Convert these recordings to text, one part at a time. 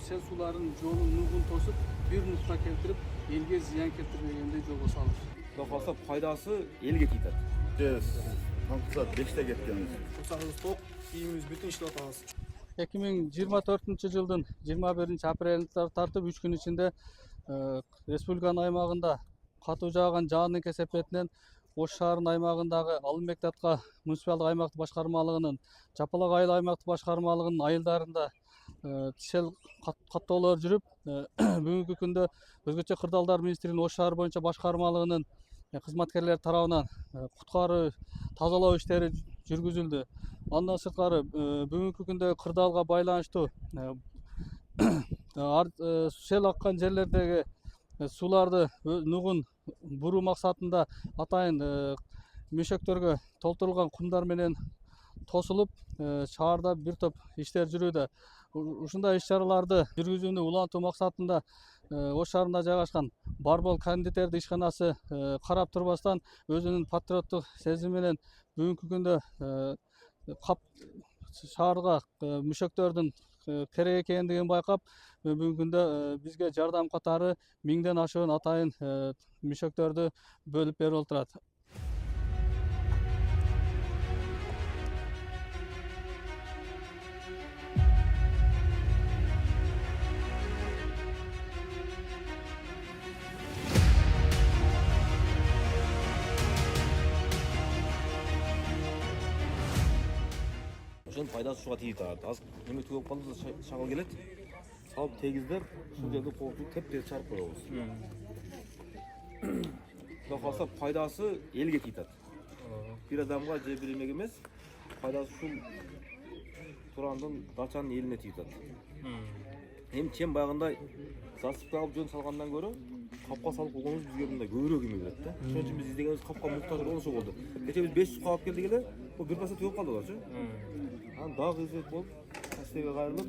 сел суларын жолун нугун тосуп, бир нукта келтирип, элге зыян келтирбегендей жолго салыш. Құдай қаласа пайдасы елге тиді. Біз таңғы саат 5-те кеткенбиз. Ошағыбыз тоқ, кийимибиз бүтүн иштеп атабыз. 2024 жылдын 21 апрелине тартып 3 күн ичинде республиканын аймагында катуу жааган жаандын кесепетинен Ош шаарынын аймагындагы Алым Бектатка муниципалдык аймактык башкармалыгынын Жапалак айыл аймактык башкармалыгынын айылдарында сел каттоолор жүрүп, бүгүнкү күндө өзгөчө кырдаалдар министрлигинин Ош шаары боюнча башкармалыгынын кызматкерлери тарабынан куткаруу тазалоо иштери жүргүзүлдү. Андан сырткары бүгүнкү күндө кырдаалга байланыштуу сел аккан жерлердеги суларды нугун буруу максатында атайын мөшөктөргө толтурулган кумдар менен тосулуп, шаарда бир топ иштер жүрүүдө. Ушундай иш-чараларды жүргүзүүнү улантуу максатында Ош шаарында жайгашкан Барбол кондитердик ишканасы карап турбастан өзүнүн патриоттук сезими менен бүгүнкү күндө шаарга мөшөктөрдүн керек экендигин байкап, бүгүнкү күндө бизге жардам катары 1000ден ашуун атайын мөшөктөрдү бөлүп берип отурат. Ошонун пайдасы ушуга тийип атат. Аз неме түгөп калды, шагыл келет. Салып тегиздеп, ушул жерде коопсуз теп-тез чарып коебуз. Кудай каласа пайдасы элге тийип атат. Бир адамга же бир эмеге эмес, пайдасы ушул Турандын дачанын элине тийип атат. Эми чем баягындай засыпка алып жөн салгандан көрө капка салып койгонубуз бизге мындай көбүрөөк эме берет да. Ошон үчүн биз издегенибиз капка муктаж болушу болду. Кече биз 500 кап келдик эле, бул бир пасе түгөп калдыларчы. Анан дагы изет болуп, кастеге кайрылып,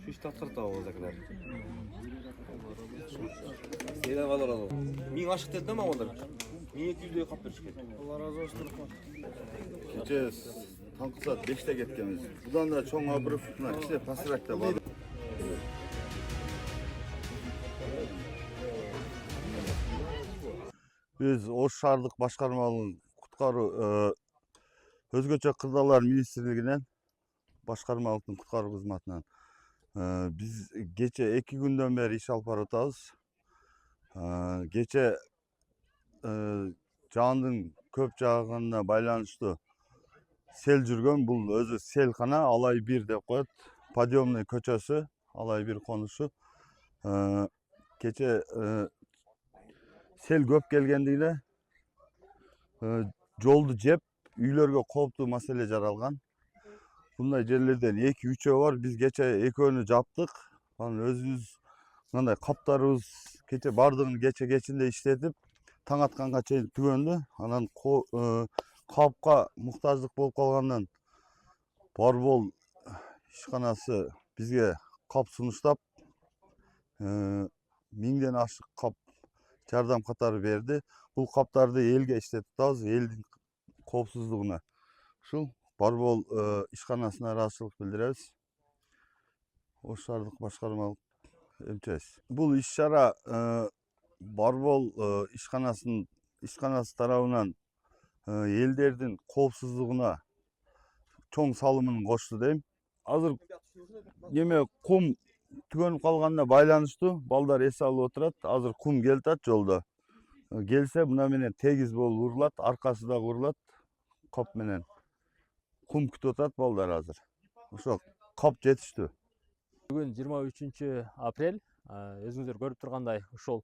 шу ишти аткарып табабыз акелер. Сейден калдыралы. 1000 ашык деді да мага ондар. 1200 кап беришкен. Алла разы болсын. Кече таңғы саат 5-те кеткенбиз. Будан да чоң Абыров мына кичине пасыракта бар. Биз Ош шаардык башкармалыгынын куткаруу өзгөчө кырдаалдар министрлигинен башкармалыктын куткаруу кызматынан биз кече 2 күндөн бери иш алып барып атабыз. Кече жаандын көп жааганына байланыштуу сел жүргөн, бул өзү селкана Алай 1 деп коет. Подъемный көчөсү, Алай 1 конушу. Кече сел көп келгендигине жолду жеп, үйлөргө кооптуу маселе жаралган. Bunday жерлерден 2-3 бар. Биз кече экөөнү жаптык. Анан өзүбүз мындай каптарыбыз кече бардыгын кечинде иштетип, таң атканга чейин түгөндү. Анан капка муктаждык болуп калгандан Барбол ишканасы бизге кап сунуштап, 1000ден ашык кап жардам катары берди. Бул каптарды элге иштетип атабыз, элдин коопсуздугуна. Ушул Барбол ишканасына ыраазычылык билдиребиз. Ош шаардык башкармалык МЧС. Бул иш-чара Барбол ишканасы тарабынан элдердин коопсуздугуна чоң салымын кошту дейм. Азыр неме кум түгөнүп калганына байланыштуу балдар эс алып отурат. Азыр кум келип атат жолдо. Келсе мына менен тегиз болуп урулат, аркасы да урулат кап менен. Кум күтүп атат балдар азыр. Ошо кап жетиштүү. Бүгүн 23 апрель, өзүңүздөр көрүп тургандай ушул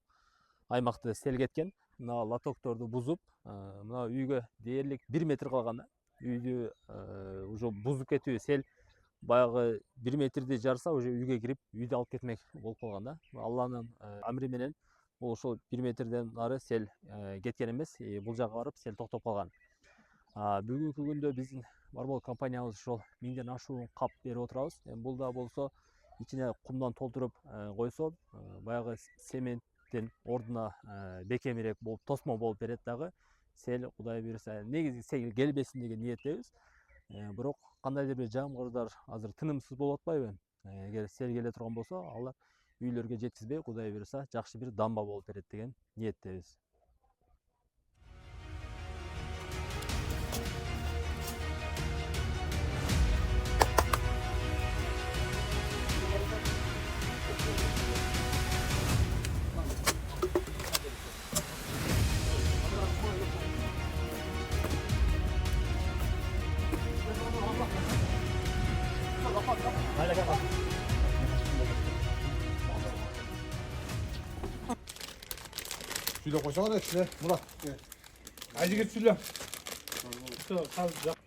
аймакты сел кеткен. Мына лотокторду бузуп, мына үйгө дээрлик 1 метр калган. Үйдү уже бузуп кетүү сел баягы 1 метрди жарса, уже үйгө кирип, үйдү алып кетмек болуп калган да. Алланын амри менен ошол 1 метрден ары сел кеткен эмес, бул жакка барып сел токтоп калган. Бүгүнкү күндө биздин Барбол компаниябыз ошол 1000ден ашуун кап берип отурабыз. Бул да болсо ичине кумдан толтуруп койсо, баягы цементтин ордуна бекемирээк болуп, тосмо болуп берет дагы. Сел Кудай буйруса, негизи сел келбесин деген ниеттебиз. Бирок кандайдыр бир жамгырдар азыр тынымсыз болуп атпайбы? эгер сел келе турган болсо алар үйлөргө жеткизбей, Кудай буйруса, жакшы бир дамба болуп берет деген ниеттебиз. Şöyle koşana da içine Murat. Haydi git şöyle.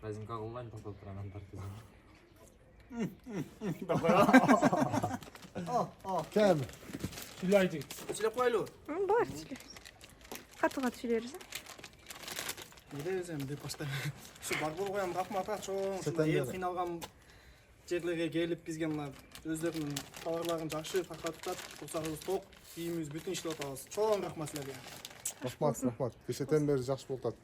Разинка кылган токтоп турган тартып. Kem. Şöyle haydi git. Şöyle koylu. Бар түшүлөр. Катыга түшүлөрүз. Gideriz hem bir başta. Şu barbur koyan rahmat çoğun. Zaten El öyle. kıynalgan жерлерге келип бизге мына өздөрүнүн товарларын жакшы таркатып, курсагыбыз ток, кийимибиз бүтүн иштеп атабыз. Чоң рахмат силерге. Rahmat. Beşeten beri жақсы болтат.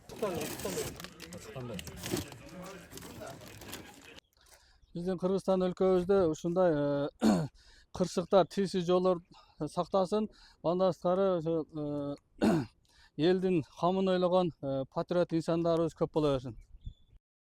Биздин Кыргызстан өлкөбүздө ушундай кырсыктар, тийсиз жолдор сактасын. Андан сырткары элдин камын ойлогон патриот инсандарыбыз көп боло берсин.